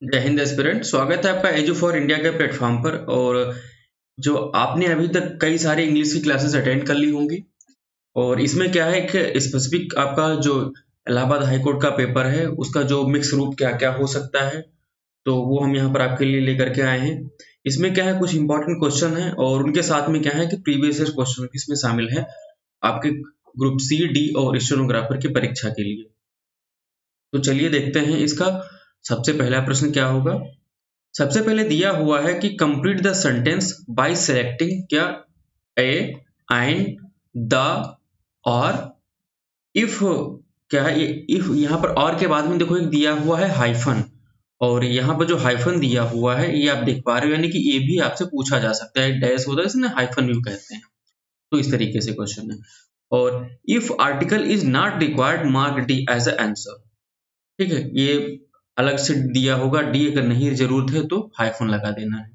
जय हिंद एस्पिरेंट, स्वागत है आपका एजू फॉर इंडिया के प्लेटफॉर्म पर। और जो आपने अभी तक कई सारी इंग्लिश की क्लासेस अटेंड कर ली होंगी, और इसमें क्या है एक स्पेसिफिक आपका जो इलाहाबाद हाई कोर्ट का पेपर है उसका जो मिक्स रूप क्या क्या हो सकता है, तो वो हम यहाँ पर आपके लिए लेकर के आए हैं। इसमें क्या है, कुछ इंपॉर्टेंट क्वेश्चन है और उनके साथ में क्या है कि प्रीवियस ईयर क्वेश्चन भी इसमें शामिल है आपके ग्रुप सी, डी और स्टेनोग्राफर की परीक्षा के लिए। तो चलिए देखते हैं इसका सबसे पहला प्रश्न क्या होगा। सबसे पहले दिया हुआ है कि complete the sentence by selecting क्या ए, एंड, द और इफ। क्या है ये इफ, यहाँ पर और के बाद में देखो एक दिया हुआ है हाइफन, और यहाँ पर जो हाइफन दिया हुआ है ये आप देख पा रहे हो, यानी कि ये भी आपसे पूछा जा सकता है। डैश होता है इसमें, हाइफन भी कहते हैं। तो इस तरीके से क्वेश्चन है। और if article is not required mark D as a answer. ठीक है, ये अलग से दिया होगा डी, अगर नहीं जरूरत है तो हाइफन लगा देना है।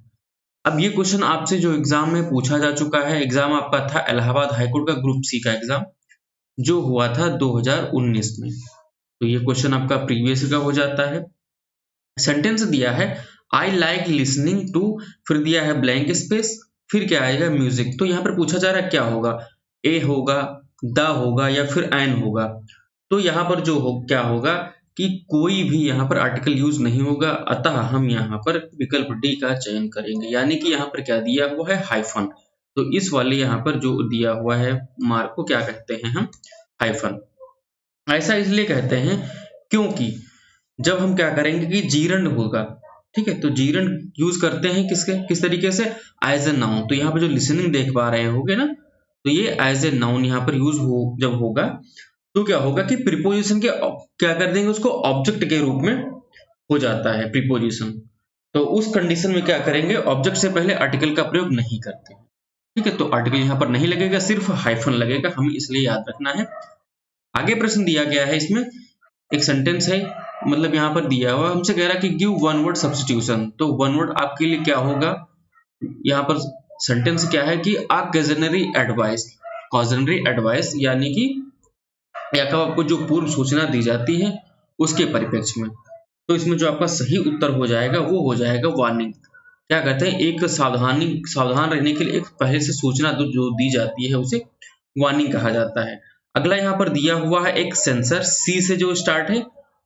अब ये क्वेश्चन आपसे जो एग्जाम में पूछा जा चुका है, एग्जाम आपका था इलाहाबाद हाईकोर्ट का ग्रुप सी का एग्जाम, जो हुआ था 2019 में। तो ये क्वेश्चन आपका प्रीवियस का हो जाता है। सेंटेंस दिया है आई लाइक लिसनिंग टू, फिर दिया है ब्लैंक स्पेस, फिर क्या आएगा म्यूजिक। तो यहाँ पर पूछा जा रहा है क्या होगा, ए होगा, द होगा या फिर एन होगा। तो यहाँ पर जो हो क्या होगा कि कोई भी यहाँ पर आर्टिकल यूज नहीं होगा, अतः हम यहाँ पर विकल्प डी का चयन करेंगे, यानी कि यहाँ पर क्या दिया हुआ है हाइफन। तो इस वाले यहाँ पर जो दिया हुआ है मार्क को क्या कहते हैं हम, हाइफन। ऐसा इसलिए कहते हैं क्योंकि जब हम क्या करेंगे कि जीरंड होगा, ठीक है, तो जीरंड यूज करते हैं किस तरीके से, एज ए नाउन। तो यहाँ पर जो लिसनिंग देख पा रहे होगे ना, तो ये एज ए नाउन यहाँ पर यूज हो जब होगा, तो क्या होगा कि प्रीपोजिशन के क्या कर देंगे, उसको ऑब्जेक्ट के रूप में हो जाता है प्रीपोजिशन। तो उस कंडीशन में क्या करेंगे, ऑब्जेक्ट से पहले आर्टिकल का प्रयोग नहीं करते। ठीक है, तो आर्टिकल यहाँ पर नहीं लगेगा, सिर्फ हाइफन लगेगा, हमें इसलिए याद रखना है। आगे प्रश्न दिया गया है, इसमें एक सेंटेंस है, मतलब यहाँ पर दिया हुआ हमसे कह रहा है कि गिव वन वर्ड सब्स्टिट्यूशन। तो वन वर्ड आपके लिए क्या होगा, यहाँ पर सेंटेंस क्या है कि आ कॉजनरी एडवाइस, कॉजनरी एडवाइस यानी कि या कब आपको जो पूर्व सूचना दी जाती है उसके परिप्रेक्ष्य में। तो इसमें जो आपका सही उत्तर हो जाएगा वो हो जाएगा वार्निंग। क्या कहते हैं, एक सावधान रहने के लिए एक पहले से सूचना जो दी जाती है उसे वार्निंग कहा जाता है। अगला यहाँ पर दिया हुआ है एक सेंसर, सी से जो स्टार्ट है,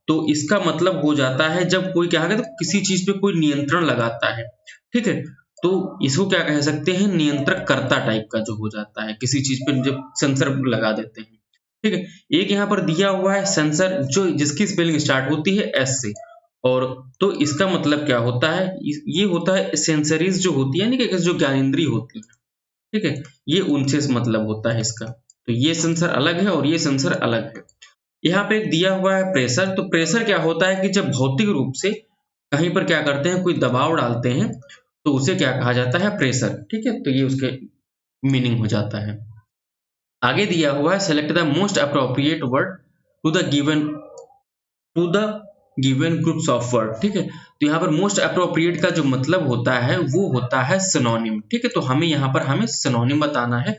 तो इसका मतलब हो जाता है जब कोई क्या है तो किसी चीज पे कोई नियंत्रण लगाता है। ठीक है, तो इसको क्या कह सकते हैं, नियंत्रक कर्ता टाइप का जो हो जाता है, किसी चीज पे जब सेंसर लगा देते हैं। ठीक है, एक यहाँ पर दिया हुआ है सेंसर जो जिसकी स्पेलिंग स्टार्ट होती है एस से, और तो इसका मतलब क्या होता है, ये होता है सेंसरीज जो होती है, यानी कि जो ज्ञानेंद्रिय होती है। ठीक है, ये उनसे मतलब होता है इसका। तो ये सेंसर अलग है और ये सेंसर अलग है। यहाँ पे एक दिया हुआ है प्रेशर। तो प्रेशर क्या होता है कि जब भौतिक रूप से कहीं पर क्या करते हैं, कोई दबाव डालते हैं, तो उसे क्या कहा जाता है, प्रेशर। ठीक है, तो ये उसके मीनिंग हो जाता है। आगे दिया हुआ है select the most appropriate word to the given groups of word. ठीक है, तो यहाँ पर मोस्ट अप्रोप्रिएट का जो मतलब होता है वो होता है सिनोनिम। ठीक है, तो हमें यहाँ पर हमें सिनोनिम बताना है।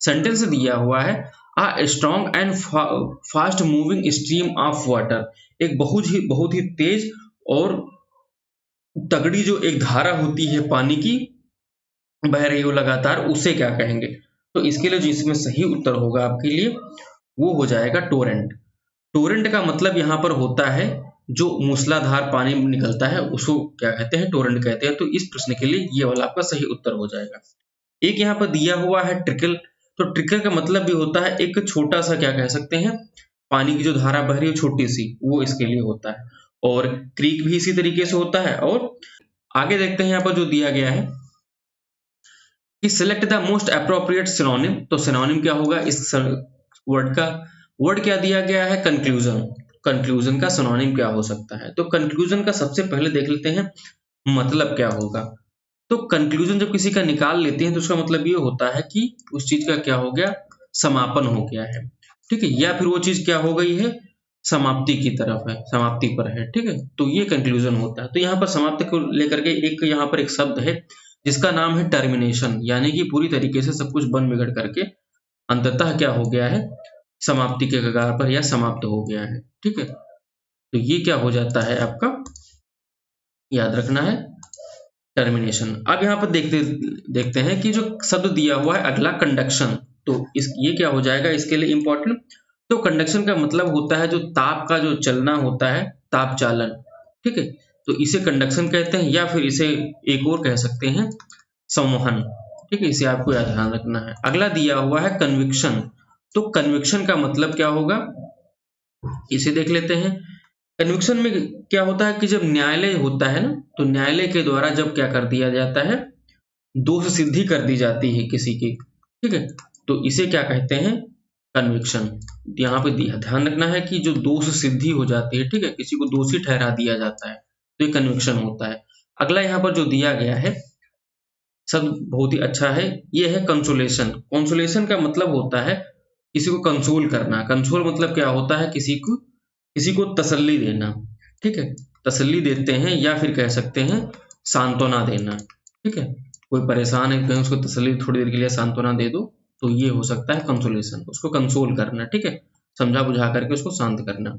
सेंटेंस दिया हुआ है a strong and fast moving stream of water, एक बहुत ही तेज और तगड़ी जो एक धारा होती है पानी की, बह रही हो लगातार, उसे क्या कहेंगे। तो इसके लिए जो इसमें सही उत्तर होगा आपके लिए वो हो जाएगा टोरेंट। टोरेंट का मतलब यहाँ पर होता है जो मूसलाधार पानी निकलता है उसको क्या कहते हैं, टोरेंट कहते हैं। तो इस प्रश्न के लिए ये वाला आपका सही उत्तर हो जाएगा। एक यहाँ पर दिया हुआ है ट्रिकल। तो ट्रिकल का मतलब भी होता है एक छोटा सा, क्या कह सकते हैं, पानी की जो धारा बह रही है छोटी सी, वो इसके लिए होता है। और क्रीक भी इसी तरीके से होता है। और आगे देखते हैं यहाँ पर जो दिया गया है कि select the most appropriate synonym. तो सिनोनिम क्या होगा इस वर्ड का, वर्ड क्या दिया गया है, कंक्लूजन। कंक्लूजन का सिनोनिम क्या हो सकता है, तो कंक्लूजन का सबसे पहले देख लेते हैं मतलब क्या होगा। तो कंक्लूजन जब किसी का निकाल लेते हैं तो उसका मतलब ये होता है कि उस चीज का क्या हो गया, समापन हो गया है। ठीक है, या फिर वो चीज क्या हो गई है, समाप्ति की तरफ है, समाप्ति पर है। ठीक है, तो ये कंक्लूजन होता है। तो यहाँ पर समाप्ति को लेकर के एक यहाँ पर एक शब्द है जिसका नाम है टर्मिनेशन, यानी कि पूरी तरीके से सब कुछ बन बिगड़ करके अंततः क्या हो गया है, समाप्ति के कगार पर या समाप्त हो गया है। ठीक है, तो ये क्या हो जाता है आपका याद रखना है टर्मिनेशन। अब यहाँ पर देखते हैं कि जो शब्द दिया हुआ है अगला कंडक्शन, तो ये क्या हो जाएगा इसके लिए इंपॉर्टेंट। तो कंडक्शन का मतलब होता है जो ताप का जो चलना होता है, ताप चालन, ठीक है, तो इसे कंडक्शन कहते हैं, या फिर इसे एक और कह सकते हैं संवहन, ठीक है, इसे आपको याद ध्यान रखना है। अगला दिया हुआ है कन्विक्शन, तो कन्विक्शन का मतलब क्या होगा इसे देख लेते हैं। कन्विक्शन में क्या होता है कि जब न्यायालय होता है ना, तो न्यायालय के द्वारा जब क्या कर दिया जाता है, दोष सिद्धि कर दी जाती है किसी की, ठीक है, तो इसे क्या कहते हैं कन्विक्शन। यहाँ पे ध्यान रखना है कि जो दोष सिद्धि हो जाती है, ठीक है, किसी को दोषी ठहरा दिया जाता है, तो ये कन्विक्शन होता है। अगला यहाँ पर जो दिया गया है सब बहुत ही अच्छा है, ये है कंसोलेशन। कंसोलेशन का मतलब होता है किसी को कंसोल करना। कंसोल मतलब क्या होता है किसी को तसल्ली देना, ठीक है, तसल्ली देते हैं, या फिर कह सकते हैं सांत्वना देना, ठीक है, कोई परेशान है कहीं उसको तसल्ली थोड़ी देर के लिए सांत्वना दे दो, तो ये हो सकता है कंसोलेशन, उसको कंसोल करना, ठीक है, समझा बुझा करके उसको शांत करना।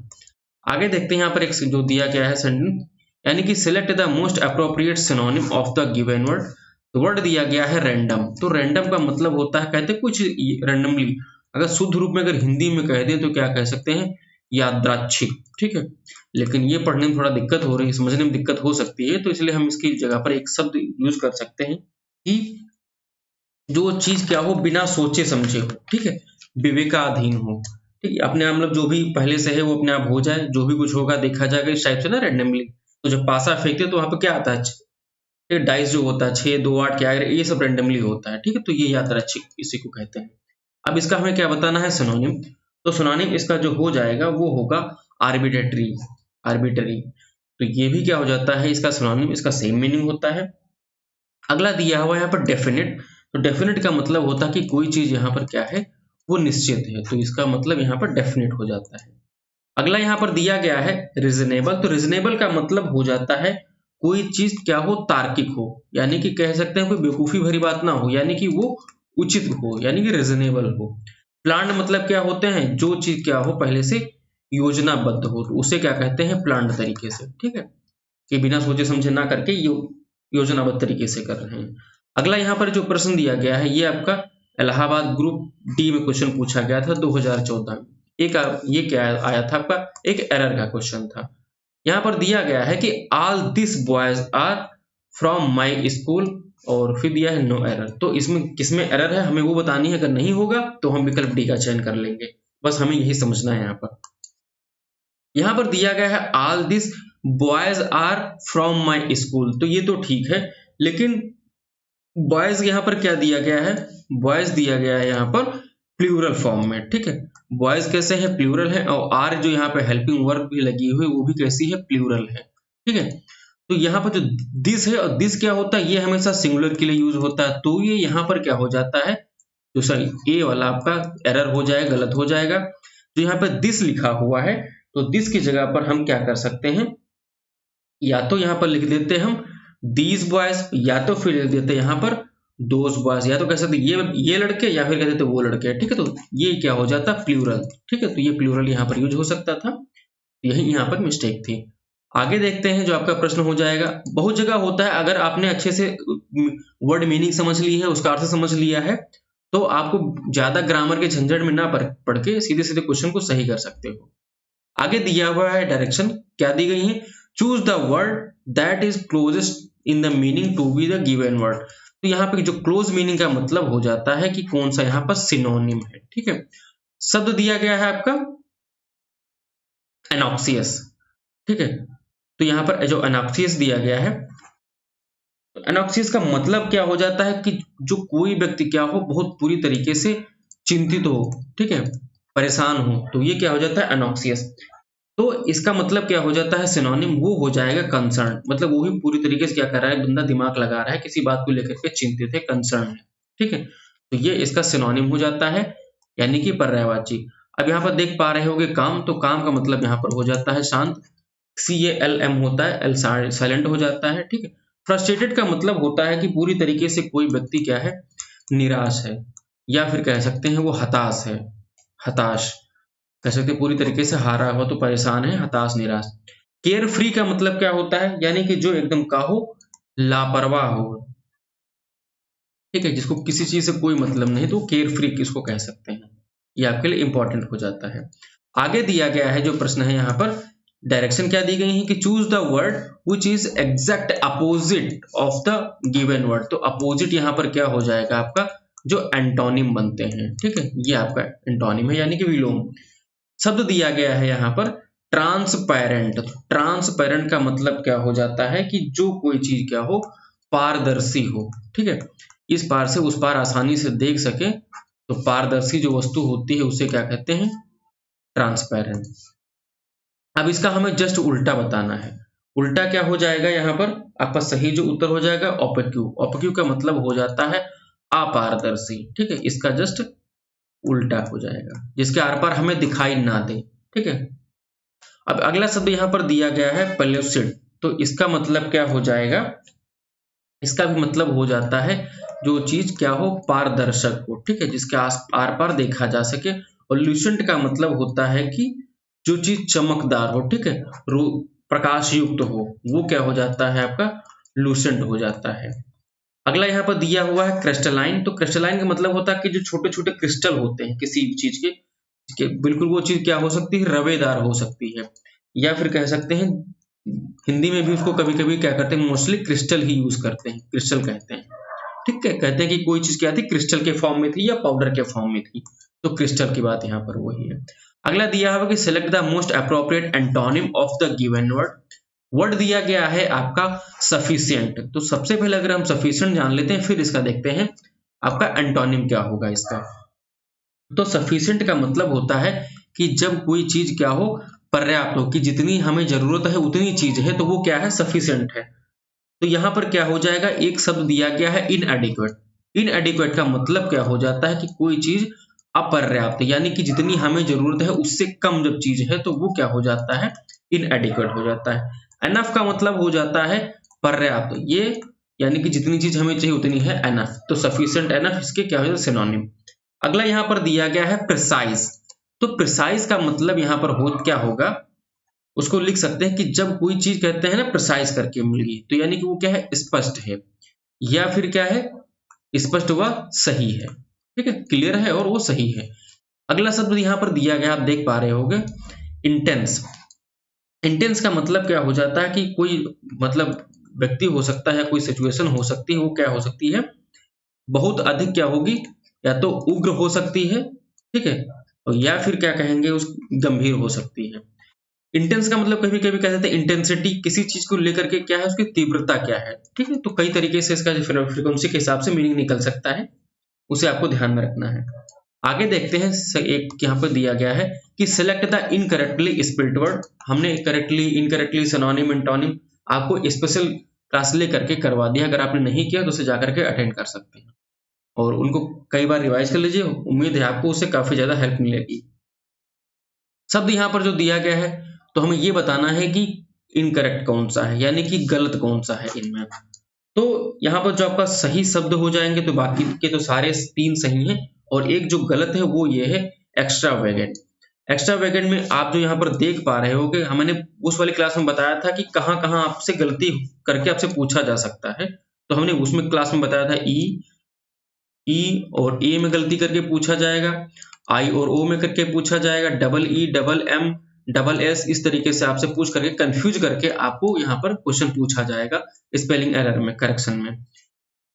आगे देखते हैं यहाँ पर एक जो दिया गया है सेंटेंस, यानी कि select the most appropriate synonym of the given word. तो वर्ड दिया गया है रैंडम, तो रैंडम का मतलब होता है कहते हैं कुछ रैंडमली, अगर शुद्ध रूप में अगर हिंदी में कह दें तो क्या कह सकते हैं यादृच्छिक, ठीक है, लेकिन ये पढ़ने में थोड़ा दिक्कत हो रही है, समझने में दिक्कत हो सकती है, तो इसलिए हम इसकी जगह पर एक शब्द यूज कर सकते हैं कि जो चीज क्या हो बिना सोचे समझे हो, ठीक है, विवेकाधीन हो, ठीक है, अपने आप मतलब जो भी पहले से है वो अपने आप हो जाए, जो भी कुछ होगा देखा जाएगा इस टाइप से ना रैंडमली। तो जब पासा फेंकते तो वहां पे क्या आता है, ये डाइस जो होता है 6 2 8 क्या है, ये सब रैंडमली होता है, ठीक है, तो ये यादृच्छिक इसी को कहते हैं। अब इसका हमें क्या बताना है सिनोनिम, तो सिनोनिम इसका जो हो जाएगा वो होगा आर्बिट्रेटरी, आर्बिट्ररी, तो ये भी क्या हो जाता है इसका सिनोनिम, इसका सेम मीनिंग होता है। अगला दिया हुआ है यहाँ पर डेफिनेट, तो डेफिनेट का मतलब होता है कि कोई चीज यहाँ पर क्या है वो निश्चित है, तो इसका मतलब यहाँ पर डेफिनेट हो जाता है। अगला यहाँ पर दिया गया है रीजनेबल, तो रीजनेबल का मतलब हो जाता है कोई चीज क्या हो तार्किक हो, यानी कि कह सकते हैं कोई बेवकूफी भरी बात ना हो, यानी कि वो उचित हो, यानी कि रीजनेबल हो। प्लान्ड मतलब क्या होते हैं जो चीज क्या हो पहले से योजनाबद्ध हो, तो उसे क्या कहते हैं प्लान्ड तरीके से, ठीक है, कि बिना सोचे समझे ना करके योजनाबद्ध तरीके से कर रहे हैं। अगला यहाँ पर जो प्रश्न दिया गया है ये आपका इलाहाबाद ग्रुप डी में क्वेश्चन पूछा गया था 2014 में। ये क्या आया था आपका एक एरर का क्वेश्चन था। यहाँ पर दिया गया है कि all this boys are from my school, और फिर दिया है नो एरर, तो इसमें किसमें एरर है हमें वो बतानी है, अगर नहीं होगा तो हम विकल्प डी का चयन कर लेंगे, बस हमें यही समझना है। यहाँ पर दिया गया है all this boys are from my school, तो ये तो ठीक है, लेकिन बॉयज यहाँ पर क्या दिया गया है, बॉयज दिया गया है यहाँ पर प्लूरल फॉर्म में, ठीक है, बॉयज कैसे है प्लूरल है, और आर जो यहाँ पे हेल्पिंग वर्ब भी लगी हुई वो भी कैसी है प्लूरल है, ठीक है, तो यहाँ पर जो दिस है और दिस क्या होता है ये हमेशा सिंगुलर के लिए यूज होता है, तो ये यहाँ पर क्या हो जाता है, तो सर ए वाला आपका एरर हो जाएगा, गलत हो जाएगा। तो यहाँ पर दिस लिखा हुआ है, तो दिस की जगह पर हम क्या कर सकते हैं, या तो यहाँ पर लिख देते हैं हम दीज बॉयज, या तो फिर लिख देते हैं यहाँ पर दोज बॉयज, या तो कह सकते ये लड़के, या फिर कह देते वो लड़के, ठीक है, तो ये क्या हो जाता प्लूरल, ठीक है, तो ये प्लूरल यहाँ पर यूज हो सकता था, यही यहाँ पर मिस्टेक थी। आगे देखते हैं जो आपका प्रश्न हो जाएगा, बहुत जगह होता है अगर आपने अच्छे से वर्ड मीनिंग समझ ली है, उसका अर्थ समझ लिया है, तो आपको ज्यादा ग्रामर के झंझट में ना पड़ के सीधे सीधे क्वेश्चन को सही कर सकते हो। आगे दिया हुआ है डायरेक्शन, क्या दी गई है, choose the word that is closest in the meaning to be the given word, तो यहाँ पे जो क्लोज मीनिंग का मतलब हो जाता है कि कौन सा यहाँ पर सिनोनिम है, ठीक है। शब्द दिया गया है आपका एनॉक्सियस, ठीक है, तो यहाँ पर जो एनॉक्सियस दिया गया है, तो एनॉक्सियस का मतलब क्या हो जाता है कि जो कोई व्यक्ति क्या हो बहुत पूरी तरीके से चिंतित हो, ठीक है, परेशान हो, तो ये क्या हो जाता है एनॉक्सियस। तो इसका मतलब क्या हो जाता है सिनोनिम, वो हो जाएगा कंसर्न, मतलब वो भी पूरी तरीके से क्या कर रहा है बंदा दिमाग लगा रहा है, किसी बात को लेकर के चिंतित है, कंसर्न है, ठीक है, तो ये इसका सिनोनिम हो जाता है, यानी कि पर्यायवाची। अब यहाँ पर देख पा रहे होगे काम, तो काम का मतलब यहाँ पर हो जाता है शांत, CALM होता है, एल साइलेंट हो जाता है, ठीक है। फ्रस्ट्रेटेड का मतलब होता है कि पूरी तरीके से कोई व्यक्ति क्या है निराश है, या फिर कह सकते हैं वो हताश है, हताश कह सकते हैं पूरी तरीके से हारा हुआ, तो परेशान है, हताश निराश। केयर फ्री का मतलब क्या होता है, यानी कि जो एकदम का हो, लापरवाह हो, ठीक है, जिसको किसी चीज से कोई मतलब नहीं, तो केयर फ्री किसको कह सकते हैं, ये आपके लिए इंपॉर्टेंट हो जाता है। आगे दिया गया है जो प्रश्न है यहाँ पर, डायरेक्शन क्या दी गई है कि choose the word which is exact opposite of the given word. तो अपोजिट यहाँ पर क्या हो जाएगा आपका, जो एंटोनिम बनते हैं, ठीक है, ये आपका एंटोनिम है यानी कि विलोम। शब्द दिया गया है यहाँ पर ट्रांसपेरेंट। ट्रांसपेरेंट का मतलब क्या हो जाता है कि जो कोई चीज क्या हो, पारदर्शी हो, ठीक है, इस पार से उस पार आसानी से देख सके, तो पारदर्शी जो वस्तु होती है उसे क्या कहते हैं, ट्रांसपेरेंट। अब इसका हमें जस्ट उल्टा बताना है। उल्टा क्या हो जाएगा यहाँ पर, आपका सही जो उत्तर हो जाएगा ओपेक्यू। ओपेक्यू का मतलब हो जाता है अपारदर्शी, ठीक है, इसका जस्ट उल्टा हो जाएगा, जिसके आर पार हमें दिखाई ना दे, ठीक है। अब अगला शब्द यहाँ पर दिया गया है पेल्यूसिड। तो इसका मतलब क्या हो जाएगा, इसका भी मतलब हो जाता है जो चीज क्या हो, पारदर्शक हो, ठीक है, जिसके आर पार देखा जा सके। और ल्यूसेंट का मतलब होता है कि जो चीज चमकदार हो, ठीक है, प्रकाश युक्त हो, वो क्या हो जाता है आपका, लूसेंट हो जाता है। अगला यहाँ पर दिया हुआ है क्रिस्टलाइन। तो क्रिस्टलाइन का मतलब होता है कि जो छोटे छोटे क्रिस्टल होते हैं किसी चीज के बिल्कुल वो चीज क्या हो सकती है, रवेदार हो सकती है, या फिर कह सकते हैं हिंदी में भी उसको कभी कभी क्या करते हैं, मोस्टली क्रिस्टल ही यूज करते हैं, क्रिस्टल कहते हैं, ठीक है। कहते हैं कि कोई चीज क्या थी, क्रिस्टल के फॉर्म में थी या पाउडर के फॉर्म में थी, तो क्रिस्टल की बात यहाँ पर वही है। अगला दिया हुआ कि select the most appropriate antonym of the given word. Word दिया गया है आपका सफिशिएंट। तो सबसे पहले अगर हम सफिशिएंट जान लेते हैं, फिर इसका देखते हैं आपका एंटोनिम क्या होगा इसका। तो सफिशिएंट का मतलब होता है कि जब कोई चीज क्या हो, पर्याप्त हो, कि जितनी हमें जरूरत है उतनी चीज है, तो वो क्या है, सफिशिएंट है। तो यहां पर क्या हो जाएगा, एक शब्द दिया गया है इनएडिक्वेट। इनएडिक्वेट का मतलब क्या हो जाता है कि कोई चीज अपर्याप्त, यानी कि जितनी हमें जरूरत है उससे कम जब चीज है तो वो क्या हो जाता है, इनएडिक्वेट हो जाता है। एनफ का मतलब हो जाता है पर्याप्त, ये यानी कि जितनी चीज हमें चाहिए उतनी है एनफ। तो सफिशिएंट, एनफ, इसके क्या हो जाता है, सिनोनिम। अगला यहाँ पर दिया गया है प्रिसाइज। तो प्रिसाइज का मतलब यहाँ पर हो क्या होगा, उसको लिख सकते हैं कि जब कोई चीज कहते हैं ना प्रिसाइज करके मिल गई, तो यानी कि वो क्या है, स्पष्ट है, या फिर क्या है, स्पष्ट व सही है, ठीक है, क्लियर है और वो सही है। अगला शब्द यहाँ पर दिया गया, आप देख पा रहे होंगे, इंटेंस। इंटेंस का मतलब क्या हो जाता है कि कोई मतलब व्यक्ति हो सकता है, कोई सिचुएशन हो सकती है, वो क्या हो सकती है, बहुत अधिक क्या होगी, या तो उग्र हो सकती है, ठीक है, और या फिर क्या कहेंगे, उस गंभीर हो सकती है। इंटेंस का मतलब कभी कभी कह देते हैं इंटेंसिटी, किसी चीज को लेकर के क्या है, उसकी तीव्रता क्या है, ठीक है। तो कई तरीके से इसका फ्रीक्वेंसी के हिसाब से मीनिंग निकल सकता है, उसे आपको ध्यान में रखना है। आगे देखते हैं, एक यहाँ पर दिया गया है कि select the incorrectly spelled word. हमने करेक्टली, इनकरेक्टली, सिनोनिम, एंटोनिम आपको स्पेशल क्लास ले करके करवा दिया। अगर आपने नहीं किया तो उसे जाकर के अटेंड कर सकते हैं और उनको कई बार रिवाइज कर लीजिए, उम्मीद है आपको उससे काफी ज्यादा हेल्प मिलेगी। शब्द यहाँ पर जो दिया गया है, तो हमें ये बताना है कि इनकरेक्ट कौन सा है, यानी कि गलत कौन सा है इनमें। तो यहाँ पर जो आपका सही शब्द हो जाएंगे, तो बाकी के तो सारे 3 सही हैं, और एक जो गलत है वो ये है एक्स्ट्रा वैगेंट। एक्स्ट्रा वैगेंट में आप जो यहाँ पर देख पा रहे हो कि हमने उस वाली क्लास में बताया था कि कहाँ कहाँ आपसे गलती करके आपसे पूछा जा सकता है। तो हमने उसमें क्लास में बताया था ई और ए में गलती करके पूछा जाएगा, आई और ओ में करके पूछा जाएगा, double E, double M, double S, इस तरीके से आपसे पूछ करके कंफ्यूज करके आपको यहाँ पर क्वेश्चन पूछा जाएगा स्पेलिंग एरर में, करेक्शन में।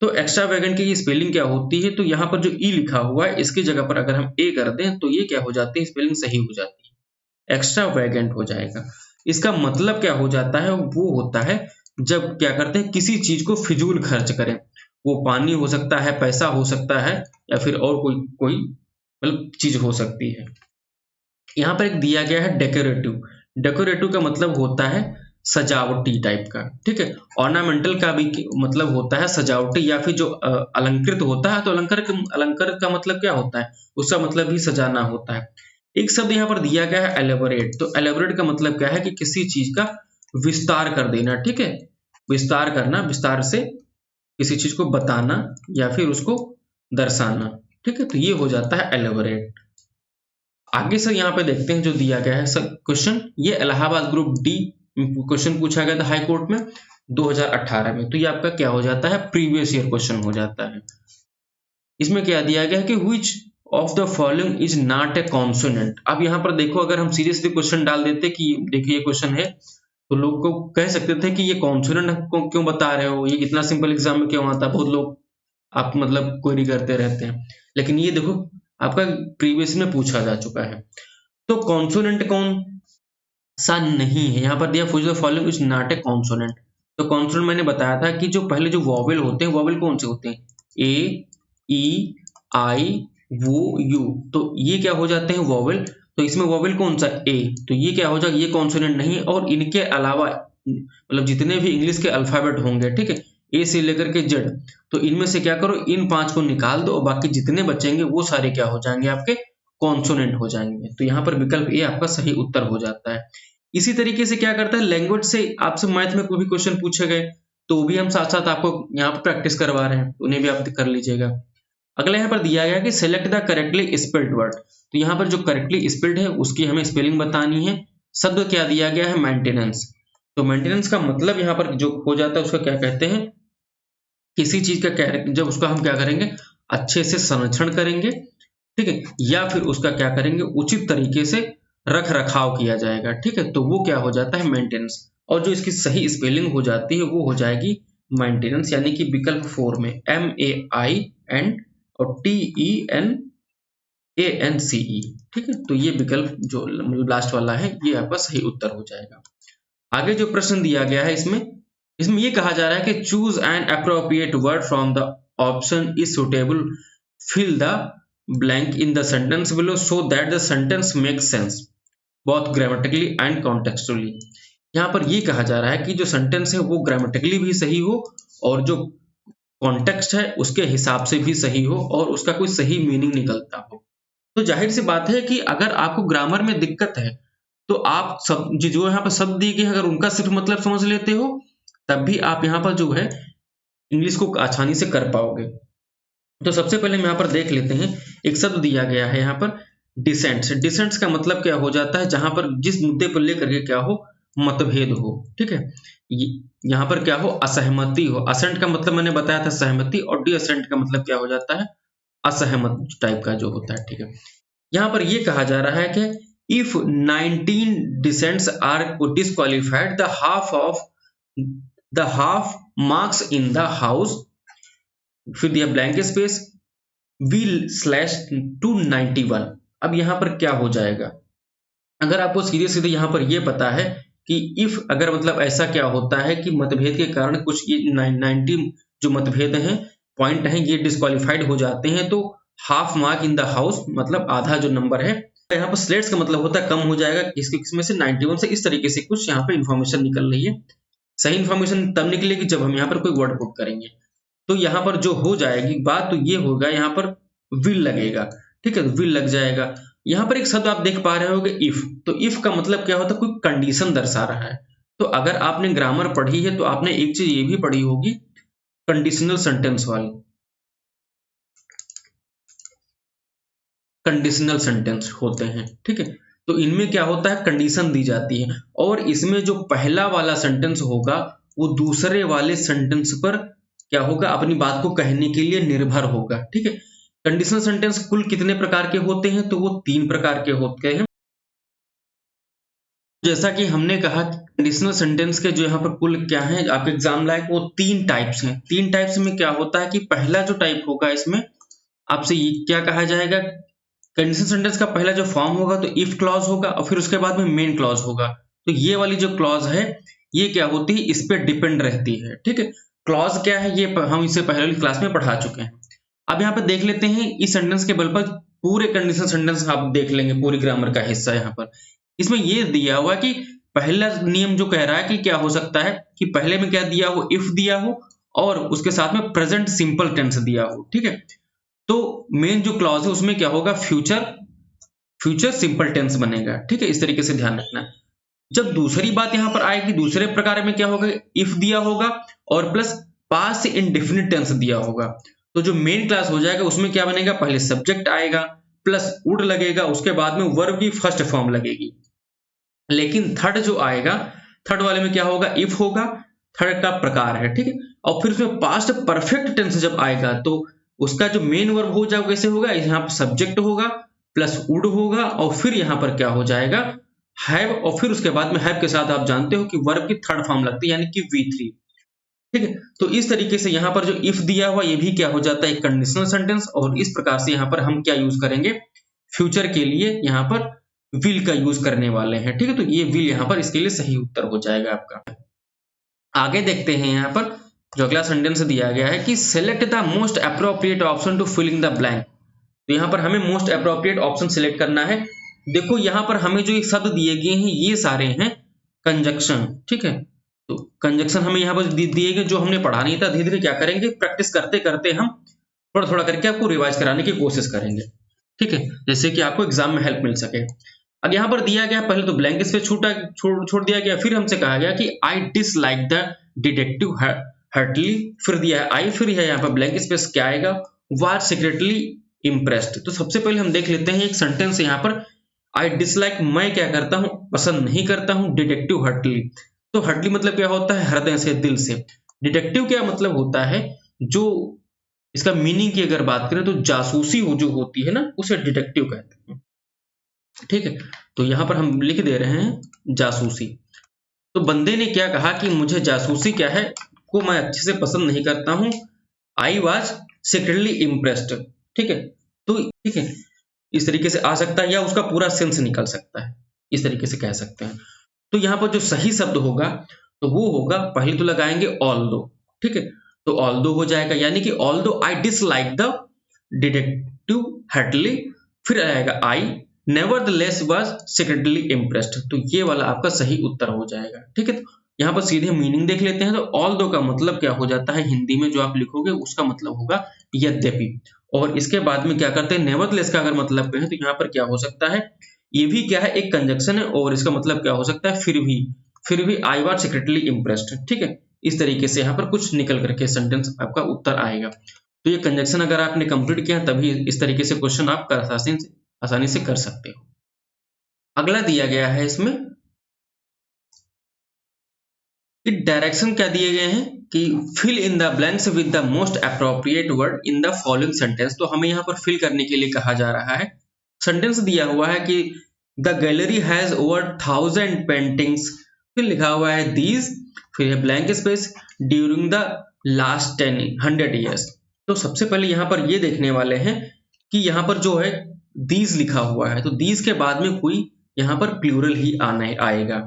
तो एक्स्ट्रा वैगेंट की स्पेलिंग क्या होती है, तो यहाँ पर जो ई लिखा हुआ है इसकी जगह पर अगर हम ए कर दें तो ये क्या हो जाती है, स्पेलिंग सही हो जाती है, एक्स्ट्रा वैगेंट हो जाएगा। इसका मतलब क्या हो जाता है, वो होता है जब क्या करते हैं, किसी चीज को फिजूल खर्च करें। वो पानी हो सकता है, पैसा हो सकता है, या फिर और कोई कोई मतलब चीज हो सकती है। यहाँ पर एक दिया गया है डेकोरेटिव। डेकोरेटिव का मतलब होता है सजावटी टाइप का, ठीक है। ऑर्नामेंटल का भी मतलब होता है सजावटी, या फिर जो अलंकृत होता है। तो अलंकार का मतलब क्या होता है, उसका मतलब भी सजाना होता है। एक शब्द यहाँ पर दिया गया है एलेबोरेट। तो एलेबोरेट का मतलब क्या है कि किसी चीज का विस्तार कर देना, ठीक है, विस्तार करना, विस्तार से किसी चीज को बताना या फिर उसको दर्शाना, ठीक है, तो ये हो जाता है एलेबोरेट। आगे से यहाँ पे देखते हैं जो दिया गया है सर क्वेश्चन, ये इलाहाबाद ग्रुप डी क्वेश्चन पूछा गया था हाई कोर्ट में 2018 में। तो ये आपका क्या हो जाता है, प्रीवियस ईयर क्वेश्चन हो जाता है। इसमें क्या दिया गया है कि which of the following is not a consonant। अब यहाँ पर देखो, अगर हम सीरियसली क्वेश्चन डाल देते कि देखिए ये क्वेश्चन है, तो लोग को कह सकते थे कि ये कॉन्सोनेंट को क्यों बता रहे हो, ये इतना सिंपल एग्जाम में क्यों आता है, बहुत लोग आप मतलब क्वेरी करते रहते हैं। लेकिन ये देखो आपका प्रीवियस में पूछा जा चुका है। तो कॉन्सोनेंट कौन सा नहीं है, यहाँ पर दिया which of the following is not a consonant। तो कॉन्सोनेंट मैंने बताया था कि जो पहले जो वॉवेल होते हैं, वॉवेल कौन से होते हैं, ए, ई, आई, वो, यू, तो ये क्या हो जाते हैं वॉवेल। तो इसमें वॉवेल कौन सा, ए, तो ये क्या हो जाएगा, ये कॉन्सोनेंट नहीं है। और इनके अलावा मतलब जितने भी इंग्लिश के अल्फाबेट होंगे, ठीक है, ए से लेकर के जेड, तो इनमें से क्या करो, इन 5 को निकाल दो और बाकी जितने बचेंगे वो सारे क्या हो जाएंगे, आपके कॉन्सोनेंट हो जाएंगे। तो यहाँ पर विकल्प ए आपका सही उत्तर हो जाता है। इसी तरीके से क्या करता है, लैंग्वेज से आपसे मैथ में कोई भी क्वेश्चन पूछे गए तो भी हम साथ साथ आपको यहाँ पर प्रैक्टिस करवा रहे हैं, उन्हें भी आप कर लीजिएगा। अगला यहाँ पर दिया गया कि select the correctly spelled word. तो यहाँ पर जो करेक्टली स्पेल्ड है उसकी हमें स्पेलिंग बतानी है। शब्द क्या दिया गया है, मेंटेनेंस। तो मेंटेनेंस का मतलब यहाँ पर जो हो जाता है उसका क्या कहते हैं, किसी चीज का जब उसका हम क्या करेंगे, अच्छे से संरक्षण करेंगे, ठीक है, या फिर उसका क्या करेंगे, उचित तरीके से रख रखाव किया जाएगा, ठीक है, तो वो क्या हो जाता है, मेंटेनेंस। और जो इसकी सही स्पेलिंग हो जाती है वो हो जाएगी मेंटेनेंस, यानी कि विकल्प 4 में MAIN और TENANCE, ठीक है। तो ये विकल्प जो लास्ट वाला है ये आपका सही उत्तर हो जाएगा। आगे जो प्रश्न दिया गया है इसमें ये कहा जा रहा है कि choose an appropriate word from the option is suitable, fill the blank in the sentence below so that the sentence makes sense both grammatically and contextually. यहाँ पर ये कहा जा रहा है कि जो सेंटेंस है वो ग्रामेटिकली भी सही हो और जो कॉन्टेक्स्ट है उसके हिसाब से भी सही हो और उसका कोई सही मीनिंग निकलता हो। तो जाहिर सी बात है कि अगर आपको ग्रामर में दिक्कत है तो आप सब जो यहाँ पर शब्द दिए गए अगर उनका सिर्फ मतलब समझ लेते हो तब भी आप यहाँ पर जो है इंग्लिश को आसानी से कर पाओगे। तो सबसे पहले हम यहाँ पर देख लेते हैं, एक शब्द दिया गया है यहाँ पर डिसेंट्स। डिसेंट्स का मतलब क्या हो जाता है, जहां पर जिस मुद्दे पर लेकर के क्या हो, मतभेद हो, ठीक है। यहाँ पर क्या हो, असहमति हो। असेंट का मतलब मैंने बताया था सहमति, और डिअसेंट का मतलब क्या हो जाता है, असहमत टाइप का जो होता है, ठीक है। यहाँ पर ये कहा जा रहा है कि if 19 dissents are disqualified the half marks in the house, फिर दिया ब्लैंक स्पेस V/291। अब यहाँ पर क्या हो जाएगा, अगर आपको सीधे सीधे यहाँ पर ये पता है कि इफ अगर मतलब ऐसा क्या होता है कि मतभेद के कारण कुछ ये 90 जो मतभेद हैं पॉइंट हैं ये डिस्क्वालिफाइड हो जाते हैं, तो half mark in the house मतलब आधा जो नंबर है, यहाँ पर स्लेट्स का मतलब होता है कम हो जाएगा, इसमें से 91 से इस तरीके से कुछ यहाँ पर इंफॉर्मेशन निकल रही है। सही इंफॉर्मेशन तब निकलेगी जब हम यहाँ पर कोई वर्ड पुट करेंगे। तो यहाँ पर जो हो जाएगी बात तो ये होगा, यहाँ पर विल लगेगा, ठीक है, तो विल लग जाएगा। यहाँ पर एक शब्द आप देख पा रहे होगे इफ, तो इफ का मतलब क्या होता है, कोई कंडीशन दर्शा रहा है। तो अगर आपने ग्रामर पढ़ी है तो आपने एक चीज ये भी पढ़ी होगी, कंडीशनल सेंटेंस वाली। कंडीशनल सेंटेंस होते हैं, ठीक है, तो इनमें क्या होता है, कंडीशन दी जाती है और इसमें जो पहला वाला सेंटेंस होगा वो दूसरे वाले सेंटेंस पर क्या होगा, अपनी बात को कहने के लिए निर्भर होगा, ठीक है। कंडीशनल सेंटेंस कुल कितने प्रकार के होते हैं, तो वो 3 प्रकार के होते हैं। जैसा कि हमने कहा कंडीशनल सेंटेंस के जो यहाँ पर कुल क्या है आपके एग्जाम लायक, वो 3 टाइप्स हैं। 3 टाइप्स में क्या होता है कि पहला जो टाइप होगा इसमें आपसे ये क्या कहा जाएगा, कंडीशनल सेंटेंस का पहला जो फॉर्म होगा तो इफ क्लॉज होगा और फिर उसके बाद में मेन क्लॉज होगा। तो ये वाली जो क्लॉज है ये क्या होती है, इस पे डिपेंड रहती है, ठीक है। क्लॉज क्या है ये हम इसे पहले वाली क्लास में पढ़ा चुके हैं। अब यहाँ पे देख लेते हैं इस सेंटेंस के बल पर पूरे कंडीशनल सेंटेंस आप देख लेंगे, पूरी ग्रामर का हिस्सा यहाँ पर। इसमें ये दिया हुआ कि पहला नियम जो कह रहा है कि क्या हो सकता है कि पहले में क्या दिया हो, इफ दिया हो और उसके साथ में प्रेजेंट सिंपल टेंस दिया हो, ठीक है। तो मेन जो क्लॉज है उसमें क्या होगा, फ्यूचर सिंपल टेंस बनेगा, ठीक है। इस तरीके से ध्यान रखना। जब दूसरी बात यहाँ पर आएगी, दूसरे प्रकार में क्या होगा, इफ दिया होगा और प्लस पास्ट इंडेफिनिट टेंस दिया होगा। तो जो मेन क्लास हो जाएगा उसमें क्या बनेगा, पहले सब्जेक्ट आएगा प्लस वुड लगेगा, उसके बाद में वर्ब की फर्स्ट फॉर्म लगेगी। लेकिन थर्ड जो आएगा थर्ड वाले में क्या होगा, इफ होगा, थर्ड का प्रकार है, ठीक है। और फिर उसमें पास्ट परफेक्ट टेंस जब आएगा तो उसका जो मेन वर्ब हो जाएगा कैसे होगा, यहाँ पर सब्जेक्ट होगा प्लस वुड होगा और फिर यहाँ पर क्या हो जाएगा, हैव, और फिर उसके बाद में हैव के साथ आप जानते हो कि वर्ब की थर्ड फॉर्म लगती है यानी कि V3, ठीक है। तो इस तरीके से यहाँ पर जो इफ दिया हुआ ये भी क्या हो जाता है, एक कंडीशनल सेंटेंस, और इस प्रकार से यहाँ पर हम क्या यूज करेंगे, फ्यूचर के लिए यहाँ पर विल का यूज करने वाले हैं, ठीक है। तो ये विल यहाँ पर इसके लिए सही उत्तर हो जाएगा आपका। आगे देखते हैं यहाँ पर जो अगला सेंटेंस दिया गया है कि select the most appropriate option to filling the blank. तो यहाँ पर हमें मोस्ट अप्रोप्रिएट ऑप्शन सिलेक्ट करना है। देखो यहाँ पर हमें जो एक शब्द दिए गए हैं ये सारे हैं कंजक्शन, ठीक है। तो कंजक्शन हमें यहाँ पर दिए गए जो हमने पढ़ा नहीं था, धीरे धीरे क्या करेंगे, प्रैक्टिस करते करते हम थोड़ा थोड़ा करके आपको रिवाइज कराने की कोशिश करेंगे, ठीक है, जैसे कि आपको एग्जाम में हेल्प मिल सके। अब यहाँ पर दिया गया पहले तो ब्लैंक स्पेस छोड़ दिया गया, फिर हमसे कहा गया कि I dislike the detective heartily, फिर दिया है आई, फिर है यहाँ पर ब्लैंक स्पेस क्या आएगा, वाज सीक्रेटली इम्प्रेस्ड। तो सबसे पहले हम देख लेते हैं एक सेंटेंस यहाँ पर, आई डिसलाइक, मैं क्या करता हूँ, पसंद नहीं करता हूँ, डिटेक्टिव हर्टली। तो हर्टली मतलब क्या होता है, हृदय से, दिल से। डिटेक्टिव क्या मतलब होता है, जो इसका मीनिंग की अगर बात करें तो जासूसी जो होती है ना, उसे डिटेक्टिव कहते हैं, ठीक है। तो यहाँ पर हम लिख दे रहे हैं जासूसी। तो बंदे ने क्या कहा कि मुझे जासूसी क्या है को मैं अच्छे से पसंद नहीं करता हूँ, आई वॉज सीक्रेटली इम्प्रेस्ड, ठीक है। तो ठीक है, इस तरीके से आ सकता है या उसका पूरा सेंस निकल सकता है, इस तरीके से कह सकते हैं। तो यहाँ पर जो सही शब्द होगा तो वो होगा, पहले तो लगाएंगे ऑल्दो, ठीक है। तो ऑल्दो हो जाएगा, यानी कि although I dislike the detective heartily, फिर आएगा आई नेवरदलेस वाज सीक्रेटली इम्प्रेस्ड। तो ये वाला आपका सही उत्तर हो जाएगा, ठीक है। तो यहाँ पर सीधे मीनिंग देख लेते हैं। तो ऑल्दो का मतलब क्या हो जाता है, हिंदी में जो आप लिखोगे उसका मतलब होगा यद्यपि, और इसके बाद में क्या करते हैं, नेवरदलेस का अगर मतलब कहें तो यहाँ पर क्या हो सकता है, ये भी क्या है, एक कंजक्शन है, और इसका मतलब क्या हो सकता है, फिर भी आई वाज सीक्रेटली इम्प्रेस्ड, ठीक है। इस तरीके से यहाँ पर कुछ निकल करके सेंटेंस आपका उत्तर आएगा। तो ये कंजक्शन अगर आपने कंप्लीट किया तभी इस तरीके से क्वेश्चन आप आसानी से कर सकते हो। अगला दिया गया है इसमें डायरेक्शन क्या दिए गए हैं कि fill in the blanks with the most appropriate word in the following sentence. तो हमें यहाँ पर फिल करने के लिए कहा जा रहा है। सेंटेंस दिया हुआ है कि the gallery has over 1000 paintings, फिर लिखा हुआ है दीज, फिर है blank space, during the last 100 years. तो सबसे पहले यहाँ पर ये देखने वाले हैं कि यहाँ पर जो है दीज लिखा हुआ है, तो दीज के बाद में कोई यहाँ पर प्लूरल ही आएगा,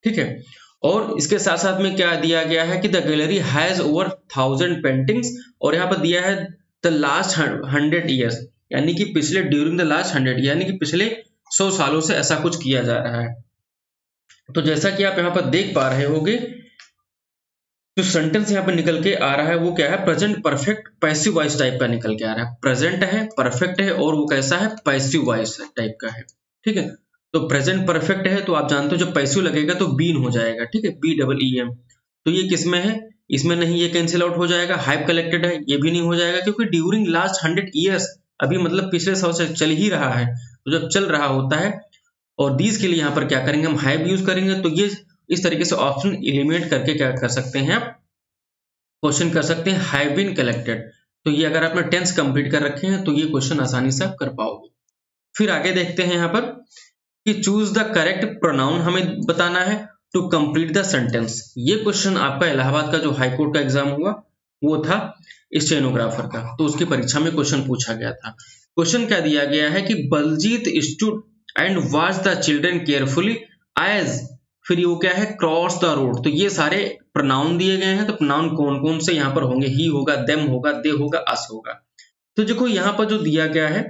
ठीक है। और इसके साथ साथ में क्या दिया गया है कि the gallery has over 1000 paintings, और यहाँ पर दिया है द लास्ट 100 ईयर्स, यानी कि पिछले ड्यूरिंग द लास्ट 100, यानी कि पिछले 100 सालों से ऐसा कुछ किया जा रहा है। तो जैसा कि आप यहाँ पर देख पा रहे होगे, जो सेंटेंस यहाँ पर निकल के आ रहा है वो क्या है, present perfect passive voice type का निकल के आ रहा है। प्रेजेंट है, परफेक्ट है, और वो कैसा है, पैसिव वॉइस टाइप का है, ठीक है। तो प्रेजेंट परफेक्ट है तो आप जानते हो जब पैसिव लगेगा तो बीन हो जाएगा, ठीक है, BEEM। तो ये किस में है, इसमें नहीं, ये कैंसिल आउट हो जाएगा। हैव कलेक्टेड है, ये भी नहीं हो जाएगा क्योंकि ड्यूरिंग लास्ट 100 ईयर्स, अभी मतलब पिछले 100 से चल ही रहा है, तो जब चल रहा होता है। और दीज के लिए यहाँ पर क्या करेंगे, हम हैव यूज करेंगे। तो ये इस तरीके से ऑप्शन एलिमिनेट करके क्या कर सकते हैं, आप क्वेश्चन कर सकते हैं हैव बीन कलेक्टेड। तो ये अगर आपने टेंस कंप्लीट कर रखे हैं तो ये क्वेश्चन आसानी से आप कर पाओगे। फिर आगे देखते हैं यहाँ पर कि चूज द करेक्ट प्रोनाउन हमें बताना है टू कंप्लीट द सेंटेंस। ये क्वेश्चन आपका इलाहाबाद का जो हाई कोर्ट का एग्जाम हुआ वो था स्टेनोग्राफर का, तो उसकी परीक्षा में क्वेश्चन पूछा गया था। क्वेश्चन क्या दिया गया है कि Baljeet stood and watch the children carefully as, फिर वो क्या है, क्रॉस द रोड। तो ये सारे प्रोनाउन दिए गए हैं, तो प्रोनाउन कौन कौन से यहाँ पर होंगे, ही होगा, देम होगा, दे होगा, अस होगा। तो देखो यहाँ पर जो दिया गया है,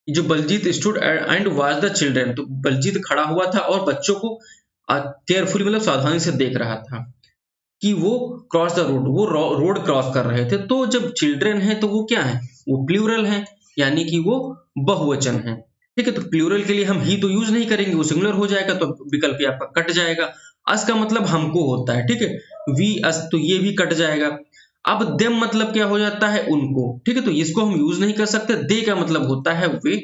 जो Baljeet stood and watch the children, तो बलजीत खड़ा हुआ था और बच्चों को केयरफुली मतलब सावधानी से देख रहा था कि वो क्रॉस द रोड, वो रोड क्रॉस कर रहे थे। तो जब चिल्ड्रन है तो वो क्या है, वो प्लूरल है, यानी कि वो बहुवचन है, ठीक है। तो प्लूरल के लिए हम ही तो यूज नहीं करेंगे, वो सिंगुलर हो जाएगा, तो विकल्प आपका कट जाएगा। अस का मतलब हमको होता है, ठीक है, वी अस, तो ये भी कट जाएगा। अब देम मतलब क्या हो जाता है, उनको, ठीक है, तो इसको हम यूज नहीं कर सकते। दे का मतलब होता है वे,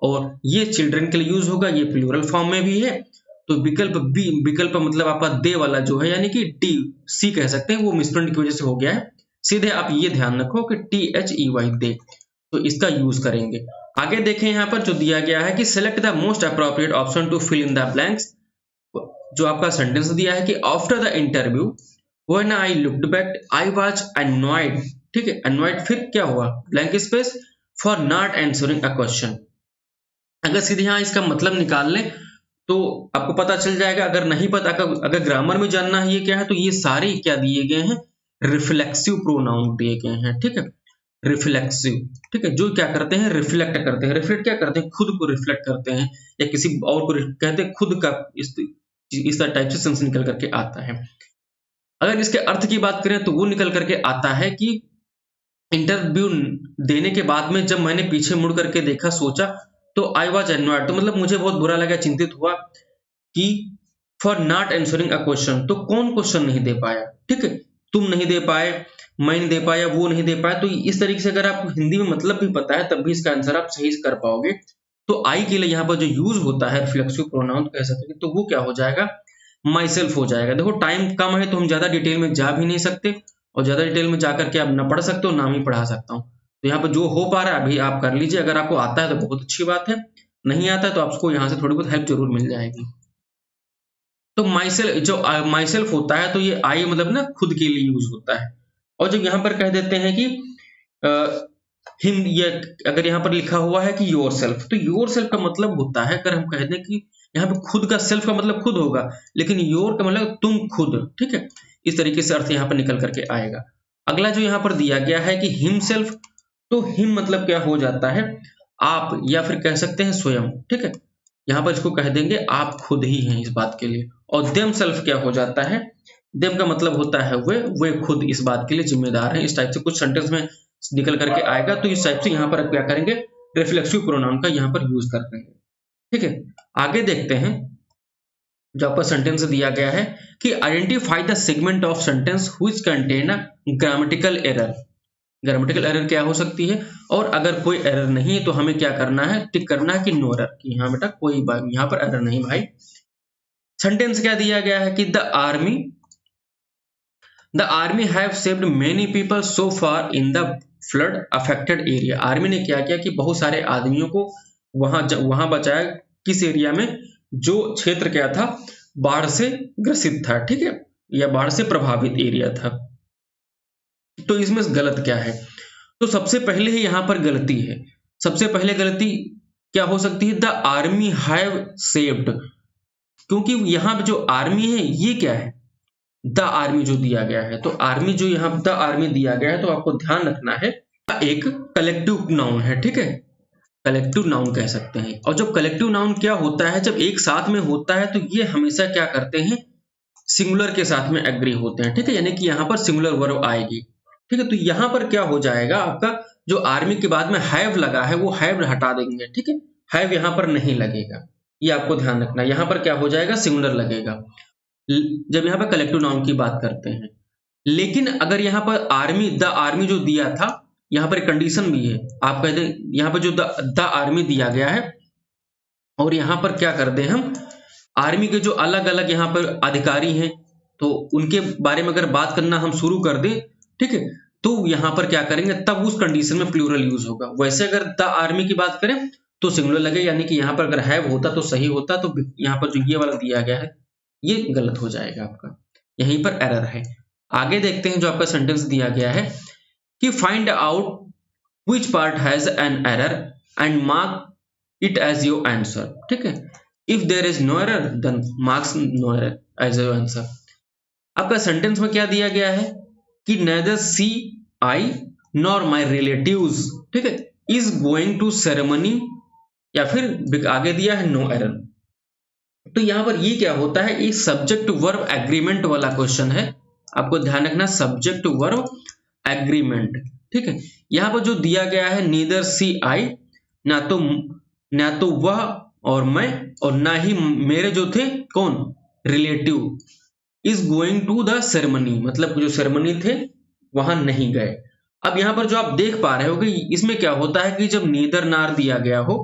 और ये चिल्ड्रन के लिए यूज होगा, ये प्लूरल फॉर्म में भी है, तो विकल्प बी, विकल्प मतलब आपका दे वाला जो है यानी कि डी सी कह सकते हैं, वो मिसप्रिंट की वजह से हो गया है। सीधे आप ये ध्यान रखो कि THEY दे, तो इसका यूज करेंगे। आगे देखें यहाँ पर जो दिया गया है कि select the most appropriate option to fill in the blanks. जो आपका सेंटेंस दिया है कि after the interview when I looked back I was unannoyed, ठीक है, अननॉयड फिर क्या हुआ, blank space for not answering a question. अगर सीधे यहाँ इसका मतलब निकाल लें तो आपको पता चल जाएगा। अगर नहीं पता, अगर ग्रामर में जानना है ये क्या है, तो ये सारे क्या दिए गए हैं, रिफ्लेक्सिव प्रोनाउन दिए गए हैं, ठीक है, रिफ्लेक्सिव, ठीक है, जो क्या करते हैं, रिफ्लेक्ट करते हैं। रिफ्लेक्ट क्या करते हैं, खुद को रिफ्लेक्ट करते हैं या किसी और को कहते हैं, खुद का इस टाइप से सेंस निकल करके आता है। अगर इसके अर्थ की बात करें तो वो निकल करके आता है कि इंटरव्यू देने के बाद में जब मैंने पीछे मुड़ करके देखा, सोचा, तो आई वॉज एनॉयड, तो मतलब मुझे बहुत बुरा लगा, चिंतित हुआ कि for not answering a question, तो कौन क्वेश्चन नहीं दे पाया, ठीक है, तुम नहीं दे पाए, मैं नहीं दे पाया, वो नहीं दे पाया। तो इस तरीके से अगर आपको हिंदी में मतलब भी पता है तब भी इसका आंसर आप सही से कर पाओगे। तो आई के लिए यहाँ पर जो यूज होता है रिफ्लेक्सिव प्रोनाउन कह सकते हैं, तो वो क्या हो जाएगा, माई सेल्फ हो जाएगा। देखो टाइम कम है तो हम ज्यादा डिटेल में जा भी नहीं सकते, और ज्यादा डिटेल में जाकर के आप ना पढ़ सकते हो ना ही पढ़ा सकता हूँ। तो यहाँ पर जो हो पा रहा है अभी आप कर लीजिए। अगर आपको आता है तो बहुत अच्छी बात है, नहीं आता है तो आपको यहाँ से थोड़ी बहुत हेल्प जरूर मिल जाएगी। तो माई सेल्फ, जो माई सेल्फ होता है तो ये आई मतलब ना खुद के लिए यूज होता है। और जब यहाँ पर कह देते हैं कि हिम, ये अगर यहाँ पर लिखा हुआ है कि योर सेल्फ, तो योर सेल्फ का मतलब होता है, अगर हम कह दें कि यहाँ पे खुद का, सेल्फ का मतलब खुद होगा, लेकिन योर का मतलब तुम खुद, ठीक है, इस तरीके से अर्थ यहाँ पर निकल करके आएगा। अगला जो यहाँ पर दिया गया है कि हिम सेल्फ, तो हिम मतलब क्या हो जाता है, आप, या फिर कह सकते हैं स्वयं, ठीक है, यहाँ पर इसको कह देंगे आप खुद ही हैं इस बात के लिए। और देम सेल्फ क्या हो जाता है, देम का मतलब होता है वे खुद इस बात के लिए जिम्मेदार हैं। इस टाइप से कुछ सेंटेंस में निकल करके आएगा। तो इस टाइप से यहाँ पर आप क्या करेंगे, रिफ्लेक्सिव प्रोनाउन का यहाँ पर यूज कर देंगे, ठीक है। आगे देखते हैं जो आपका सेंटेंस दिया गया है कि identify the segment of sentence which contain a grammatical error. Grammatical error क्या हो सकती है, और अगर कोई एरर नहीं है तो हमें क्या करना है, टिक करना है कि नो एरर, कि हाँ बेटा कोई बात यहाँ पर एरर नहीं भाई। सेंटेंस क्या दिया गया है कि the army have saved many people so far in the flood affected area. Army ने क्या किया कि बहुत सारे आदमियों को वहां बचाया, किस एरिया में, जो क्षेत्र क्या था, बाढ़ से ग्रसित था, ठीक है, या बाढ़ से प्रभावित एरिया था। तो इसमें गलत क्या है, तो सबसे पहले ही यहां पर गलती है। सबसे पहले गलती क्या हो सकती है, द आर्मी हैव सेव्ड, क्योंकि यहां पे जो आर्मी है ये क्या है, द आर्मी जो दिया गया है, तो आर्मी जो यहाँ द आर्मी दिया गया है, तो आपको ध्यान रखना है एक कलेक्टिव नाउन है, ठीक है, कलेक्टिव नाउन कह सकते हैं। और जब कलेक्टिव नाउन क्या होता है, जब एक साथ में होता है तो ये हमेशा क्या करते हैं, सिंगुलर के साथ में एग्री होते हैं, ठीक है, यानी कि यहाँ पर सिंगुलर वर्ब आएगी, ठीक है। तो यहाँ पर क्या हो जाएगा, आपका जो आर्मी के बाद में हैव लगा है वो हैव हटा देंगे, ठीक है, हैव यहाँ पर नहीं लगेगा, ये आपको ध्यान रखना। यहाँ पर क्या हो जाएगा, सिंगुलर लगेगा जब यहाँ पर कलेक्टिव नाउन की बात करते हैं। लेकिन अगर यहाँ पर आर्मी, द आर्मी जो दिया था, यहाँ पर कंडीशन भी है, आप कहते हैं यहाँ पर जो द आर्मी दिया गया है, और यहाँ पर क्या कर दें हम, आर्मी के जो अलग अलग यहाँ पर अधिकारी हैं, तो उनके बारे में अगर बात करना हम शुरू कर दें, ठीक है, तो यहाँ पर क्या करेंगे, तब उस कंडीशन में प्लूरल यूज होगा। वैसे अगर द आर्मी की बात करें तो सिंगुलर लगे, यानी कि यहाँ पर अगर हैव होता तो सही होता, तो यहाँ पर जो ये वाला दिया गया है ये गलत हो जाएगा आपका, यहीं पर एरर है। आगे देखते हैं जो आपका सेंटेंस दिया गया है कि find out which part has an error and mark it as your answer, ठीक है, if there is no error then marks no error as your answer. आपका सेंटेंस में क्या दिया गया है कि neither see I nor my relatives, ठीक है, इज गोइंग टू सेरेमनी, या फिर आगे दिया है नो एरर। तो यहां पर ये क्या होता है, ये सब्जेक्ट वर्ब एग्रीमेंट वाला क्वेश्चन है, आपको ध्यान रखना, सब्जेक्ट वर्ब एग्रीमेंट, ठीक है। यहां पर जो दिया गया है नीदर सी आई, ना तो वह और मैं, और ना ही मेरे जो थे कौन, relative, is going to the ceremony, मतलब जो सेरेमनी थे वहां नहीं गए। अब यहां पर जो आप देख पा रहे हो कि इसमें क्या होता है कि जब नीदर नार दिया गया हो,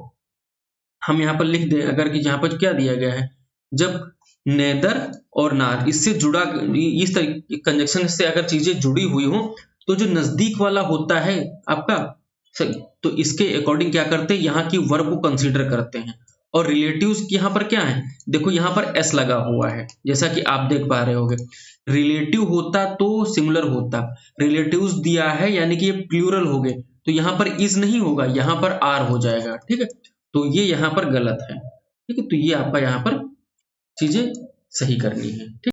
हम यहाँ पर लिख दें अगर कि यहाँ पर क्या दिया गया है जब नेदर और नार इससे जुड़ा, इस तरीके कंजक्शन से अगर चीजें जुड़ी हुई हो तो जो नजदीक वाला होता है आपका, तो इसके अकॉर्डिंग क्या करते हैं, यहाँ की वर्ब को कंसीडर करते हैं। और रिलेटिव्स यहाँ पर क्या है, देखो यहाँ पर एस लगा हुआ है, जैसा कि आप देख पा रहे होगे। रिलेटिव होता तो सिंगुलर होता, रिलेटिव्स दिया है यानी कि ये प्लूरल हो गए, तो यहाँ पर इज नहीं होगा, यहाँ पर आर हो जाएगा। ठीक है, तो ये यहाँ पर गलत है। ठीक है, तो ये आपका यहाँ पर चीजें सही करनी है। ठीक,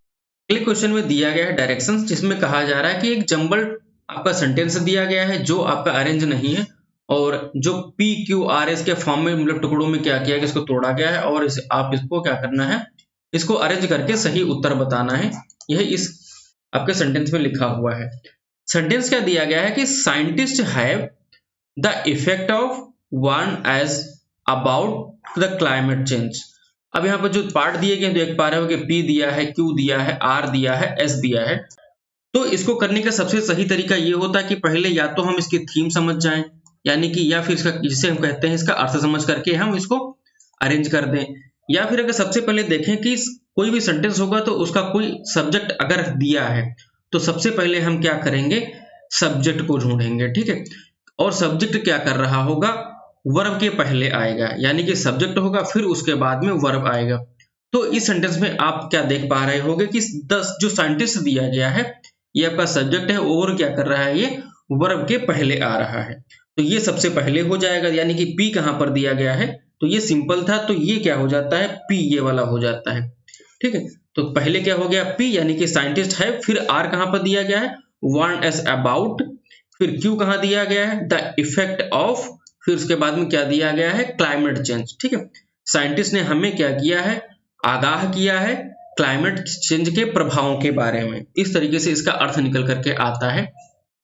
अगले क्वेश्चन में दिया गया है डायरेक्शंस, जिसमें कहा जा रहा है कि एक जंबल आपका सेंटेंस दिया गया है जो आपका अरेंज नहीं है, और जो पी क्यू आर एस के फॉर्म में मतलब टुकड़ों में क्या किया गया, इसको तोड़ा गया है, और आप इसको क्या करना है, इसको अरेंज करके सही उत्तर बताना है। यह इस आपके सेंटेंस में लिखा हुआ है। सेंटेंस क्या दिया गया है कि scientist have the effect of one age about the climate change. अब यहाँ पर जो पार्ट दिए गए देख पा रहे हो कि पी दिया है, क्यू दिया है, आर दिया है, एस दिया है। तो इसको करने का सबसे सही तरीका ये होता है कि पहले या तो हम इसकी थीम समझ जाएं, यानी कि या फिर इसका जिसे हम कहते हैं इसका अर्थ समझ करके हम इसको अरेंज कर दें, या फिर अगर सबसे पहले देखें कि कोई भी सेंटेंस होगा तो उसका कोई सब्जेक्ट अगर दिया है तो सबसे पहले हम क्या करेंगे, सब्जेक्ट को ढूंढेंगे। ठीक है, और सब्जेक्ट क्या कर रहा होगा, वर्ब के पहले आएगा, यानी कि सब्जेक्ट होगा फिर उसके बाद में वर्ब आएगा। तो इस सेंटेंस में आप क्या देख पा रहे होंगे कि 10 जो साइंटिस्ट दिया गया है ये आपका सब्जेक्ट है, और क्या कर रहा है, ये वर्ब के पहले आ रहा है, तो ये सबसे पहले हो जाएगा। यानी कि पी कहां पर दिया गया है, तो ये सिंपल था, तो ये क्या हो जाता है, पी ये वाला हो जाता है। ठीक है, तो पहले क्या हो गया, पी यानी कि साइंटिस्ट है, फिर आर कहां पर दिया गया है, वार्न एस अबाउट, फिर क्यू कहां दिया गया है, द इफेक्ट ऑफ, फिर उसके बाद में क्या दिया गया है, क्लाइमेट चेंज। ठीक है, साइंटिस्ट ने हमें क्या किया है, आगाह किया है क्लाइमेट चेंज के प्रभावों के बारे में। इस तरीके से इसका अर्थ निकल करके आता है।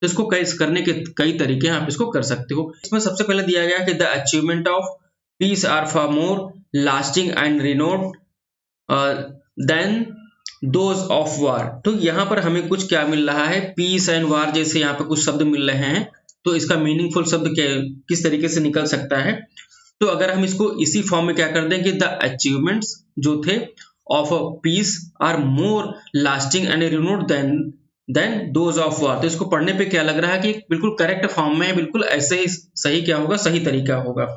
तो इसको करने के कई तरीके हैं, आप इसको कर सकते हो। इसमें सबसे पहले दिया गया कि the achievement of peace are for more lasting and renowned than those of war. तो यहाँ पर हमें कुछ क्या मिल रहा है, पीस एंड वार जैसे यहाँ पर कुछ शब्द मिल रहे हैं, तो इसका मीनिंगफुल शब्द किस तरीके से निकल सकता है। तो अगर हम इसको इसी फॉर्म में क्या कर दें कि द अचीवमेंट्स जो थे of peace are more lasting and renowned than those of war. तो इसको पढ़ने पे क्या लग रहा है कि बिल्कुल करेक्ट फॉर्म में है, बिल्कुल ऐसे ही सही क्या होगा, सही तरीका होगा।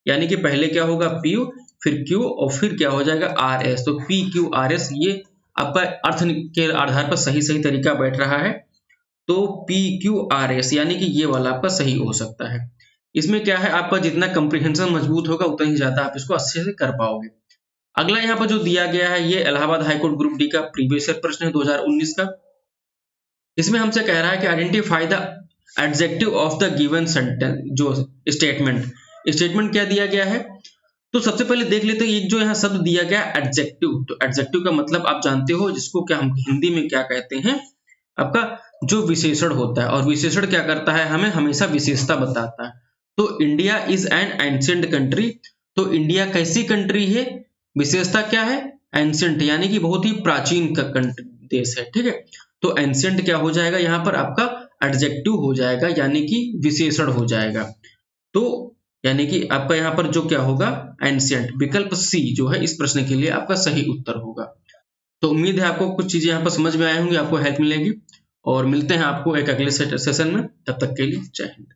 यानी कि पहले क्या होगा, पी फिर क्यू और फिर क्या हो जाएगा, आर एस। तो पी क्यू आर एस ये आपका अर्थ के आधार पर सही सही तरीका बैठ रहा है। तो पी क्यू आर एस यानी कि ये वाला आपका सही हो सकता है। इसमें क्या है, आपका जितना कंप्रीहेंशन मजबूत होगा उतना ही ज्यादा आप इसको अच्छे से कर पाओगे। अगला यहाँ पर जो दिया गया है ये इलाहाबाद हाईकोर्ट ग्रुप डी का प्रीवियस ईयर प्रश्न है 2019 का। इसमें हमसे कह रहा है कि identify the adjective of the given sentence, जो स्टेटमेंट क्या दिया गया है। तो सबसे पहले देख लेते हैं एक जो यहाँ शब्द दिया गया एडजेक्टिव। तो एडजेक्टिव का मतलब आप जानते हो, जिसको क्या हम हिंदी में क्या कहते हैं, आपका जो विशेषण होता है। और विशेषण क्या करता है, हमें हमेशा विशेषता बताता है। तो India is an ancient country. तो इंडिया कैसी कंट्री है, विशेषता क्या है, एंशिएंट यानी कि बहुत ही प्राचीन देश है। ठीक है, तो एंशिएंट क्या हो जाएगा, यहाँ पर आपका एडजेक्टिव हो जाएगा, यानी कि विशेषण हो जाएगा। तो यानी कि आपका यहाँ पर जो क्या होगा, एंशिएंट। विकल्प सी जो है इस प्रश्न के लिए आपका सही उत्तर होगा। तो उम्मीद है आपको कुछ चीजें यहाँ पर समझ में आए होंगी, आपको हेल्प मिलेगी, और मिलते हैं आपको एक अगले सेशन में। तब तक के लिए जय हिंद।